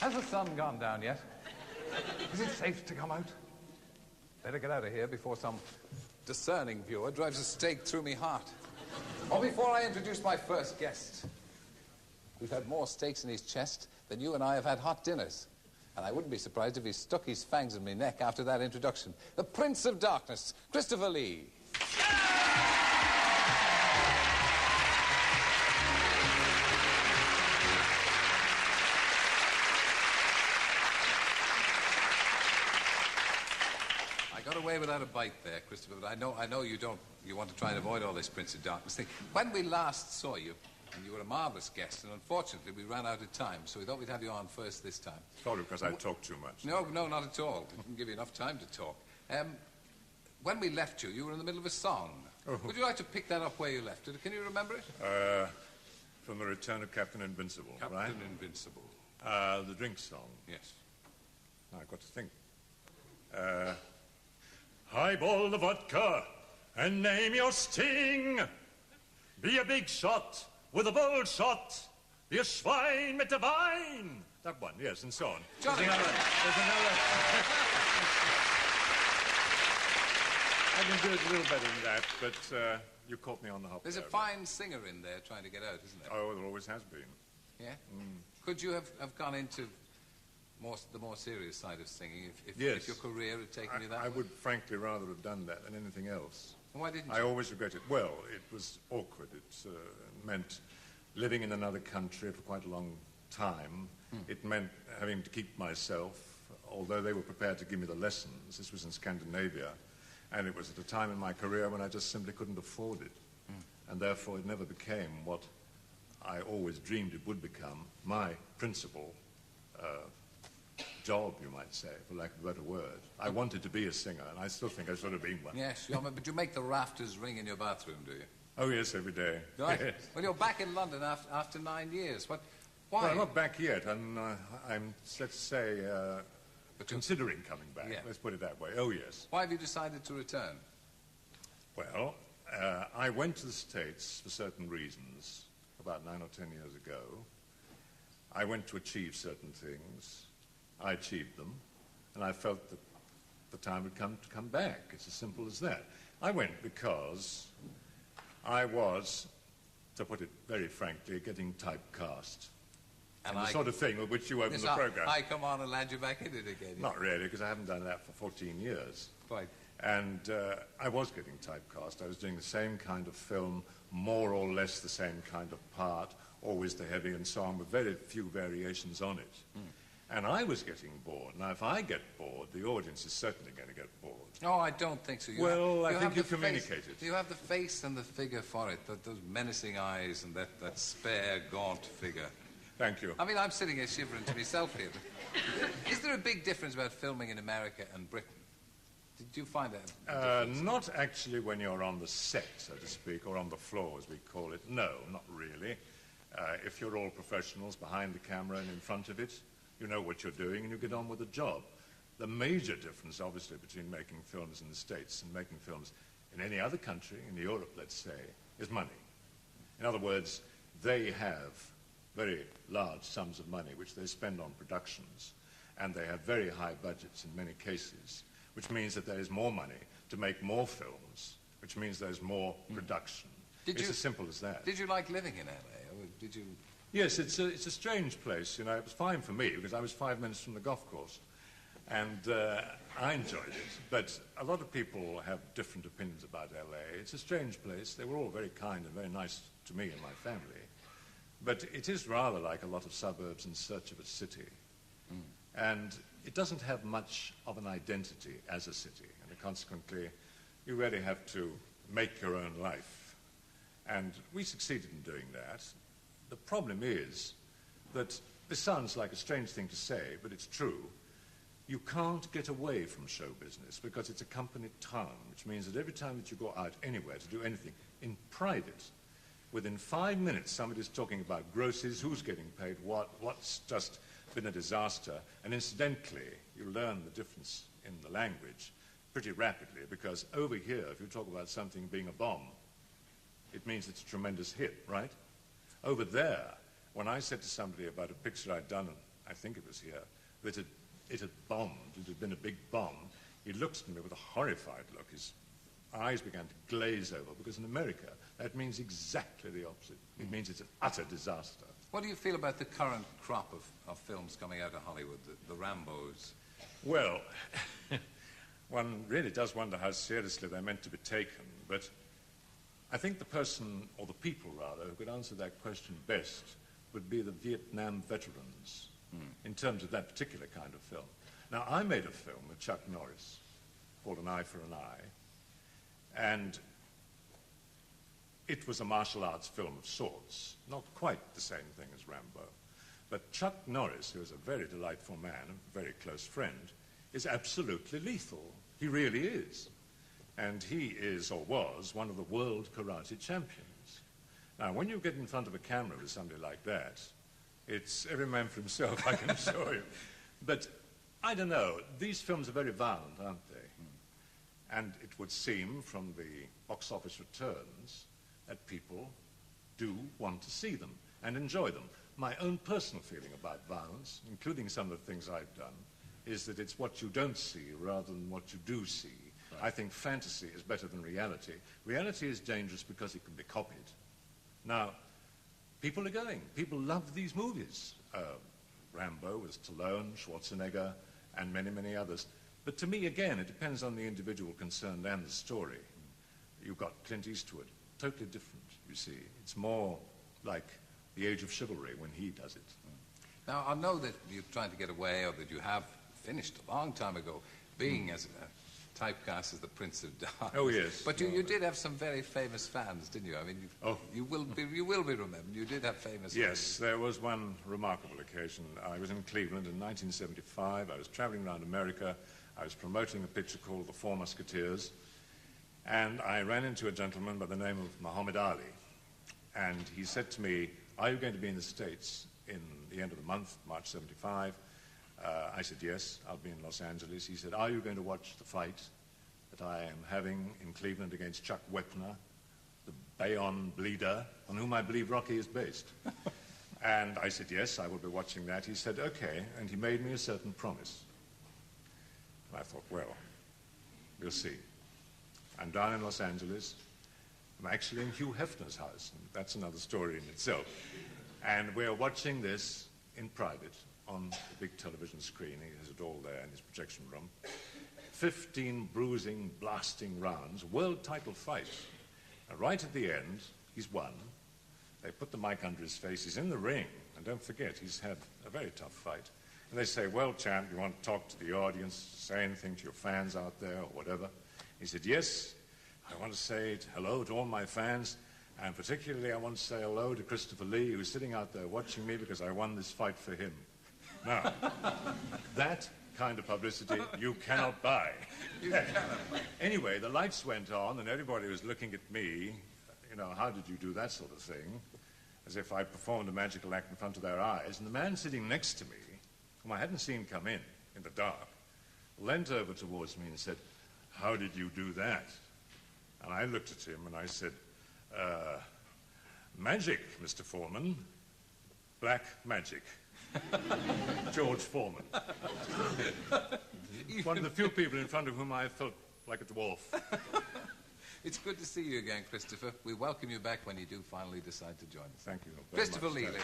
Has the sun gone down yet? Is it safe to come out? Better get out of here before some discerning viewer drives a stake through me heart. Or before I introduce my first guest. We've had more stakes in his chest than you and I have had hot dinners. And I wouldn't be surprised if he stuck his fangs in my neck after that introduction. The Prince of Darkness, Christopher Lee. I got away without a bite there, Christopher, but I know you don't. You want to try and avoid all this Prince of Darkness thing. When we last saw you, and you were a marvellous guest, and unfortunately we ran out of time, so we thought we'd have you on first this time. Probably because I talked too much. No, not at all. We didn't give you enough time to talk. When we left you, you were in the middle of a song. Oh. Would you like to pick that up where you left it? Can you remember it? From The Return of Captain Invincible, Captain right? Invincible. The drink song. Yes. Now, I've got to think. Highball the vodka and name your sting. Be a big shot with a bold shot. Be a swine with the vine. That one, yes, and so on. Johnny. There's another. I can do it a little better than that, but you caught me on the hop. There's a fine singer in there trying to get out, isn't there? Oh, there always has been. Yeah? Could you have gone into the more serious side of singing if your career had taken you that way? I would frankly rather have done that than anything else. Why didn't you? I always regret it. Well, it was awkward. It meant living in another country for quite a long time. It meant having to keep myself, although they were prepared to give me the lessons. This was in Scandinavia, and it was at a time in my career when I just simply couldn't afford it. And therefore it never became what I always dreamed it would become, my principal job, you might say, for lack of a better word. I wanted to be a singer, and I still think I should have been one. Yes, but you make the rafters ring in your bathroom, do you? Oh, yes, every day. Right. Yes. Well, you're back in London after 9 years. Why? Well, I'm not back yet. I'm let's say, considering coming back. Yeah. Let's put it that way. Oh, yes. Why have you decided to return? Well, I went to the States for certain reasons about 9 or 10 years ago. I went to achieve certain things. I achieved them, and I felt that the time had come to come back. It's as simple as that. I went because I was, to put it very frankly, getting typecast. And the sort of thing with which you open the program. I come on and land you back in it again. Not really, because I haven't done that for 14 years. Quite. And I was getting typecast. I was doing the same kind of film, more or less the same kind of part, always the heavy and so on, with very few variations on it. And I was getting bored. Now, if I get bored, the audience is certainly going to get bored. No, I don't think so. I think you communicated. You have the face and the figure for it, those menacing eyes and that spare, gaunt figure. Thank you. I mean, I'm sitting here shivering to myself here. Is there a big difference about filming in America and Britain? Did you find that? Not actually when you're on the set, so to speak, or on the floor, as we call it. No, not really. If you're all professionals behind the camera and in front of it, you know what you're doing and you get on with the job. The major difference, obviously, between making films in the States and making films in any other country, in Europe, let's say, is money. In other words, they have very large sums of money which they spend on productions, and they have very high budgets in many cases, which means that there is more money to make more films, which means there's more production. It's as simple as that. Did you like living in LA? Or did you... Yes, it's a strange place. You know, it was fine for me because I was 5 minutes from the golf course, and I enjoyed it. But a lot of people have different opinions about LA. It's a strange place. They were all very kind and very nice to me and my family. But it is rather like a lot of suburbs in search of a city. And it doesn't have much of an identity as a city. And consequently, you really have to make your own life. And we succeeded in doing that. The problem is that this sounds like a strange thing to say, but it's true. You can't get away from show business because it's a company town, which means that every time that you go out anywhere to do anything in private, within 5 minutes somebody's talking about grosses, who's getting paid what, what's just been a disaster. And incidentally, you learn the difference in the language pretty rapidly, because over here, if you talk about something being a bomb, it means it's a tremendous hit, right? Over there, when I said to somebody about a picture I'd done I think it was here, that it had bombed. It had been a big bomb. He looked at me with a horrified look. His eyes began to glaze over, because in America, that means exactly the opposite. It means it's an utter disaster. What do you feel about the current crop of films coming out of Hollywood, the Rambos? Well, one really does wonder how seriously they're meant to be taken, but I think the person, or the people rather, who could answer that question best would be the Vietnam veterans in terms of that particular kind of film. Now, I made a film with Chuck Norris called An Eye for an Eye, and it was a martial arts film of sorts, not quite the same thing as Rambo. But Chuck Norris, who is a very delightful man, a very close friend, is absolutely lethal. He really is. And he is, or was, one of the world karate champions. Now, when you get in front of a camera with somebody like that, it's every man for himself, I can assure you. But I don't know, these films are very violent, aren't they? And it would seem from the box office returns that people do want to see them and enjoy them. My own personal feeling about violence, including some of the things I've done, is that it's what you don't see rather than what you do see. Right. I think fantasy is better than reality. Reality is dangerous because it can be copied. Now, people are going. People love these movies. Rambo with Stallone, Schwarzenegger, and many, many others. But to me, again, it depends on the individual concerned and the story. You've got Clint Eastwood, totally different, you see. It's more like the age of chivalry when he does it. Now, I know that you're trying to get away, or that you have finished a long time ago, being as typecast as the Prince of Darkness. Oh, yes. But you did have some very famous fans, didn't you? I mean, you will be remembered. You did have famous fans. Yes, there was one remarkable occasion. I was in Cleveland in 1975. I was traveling around America. I was promoting a picture called The Four Musketeers. And I ran into a gentleman by the name of Muhammad Ali. And he said to me, "Are you going to be in the States in the end of the month, March 75? I said, yes, I'll be in Los Angeles. He said, "Are you going to watch the fight that I am having in Cleveland against Chuck Wepner, the Bayonne bleeder, on whom I believe Rocky is based?" And I said, yes, I will be watching that. He said, okay, and he made me a certain promise. And I thought, well, we'll see. I'm down in Los Angeles. I'm actually in Hugh Hefner's house, and that's another story in itself. And we're watching this in private on the big television screen. He has it all there in his projection room. 15 bruising, blasting rounds, world title fight. And right at the end, he's won. They put the mic under his face. He's in the ring. And don't forget, he's had a very tough fight. And they say, "Well, champ, you want to talk to the audience, say anything to your fans out there or whatever?" He said, "Yes, I want to say hello to all my fans. And particularly, I want to say hello to Christopher Lee, who's sitting out there watching me because I won this fight for him." Now, that kind of publicity you cannot buy. You cannot. Anyway, the lights went on and everybody was looking at me, you know, how did you do that sort of thing? As if I performed a magical act in front of their eyes. And the man sitting next to me, whom I hadn't seen come in the dark, leant over towards me and said, "How did you do that?" And I looked at him and I said, "Magic, Mr. Foreman. Black magic." George Foreman. One of the few people in front of whom I felt like a dwarf. It's good to see you again, Christopher. We welcome you back when you do finally decide to join us. Thank you very Christopher much. Lee, ladies.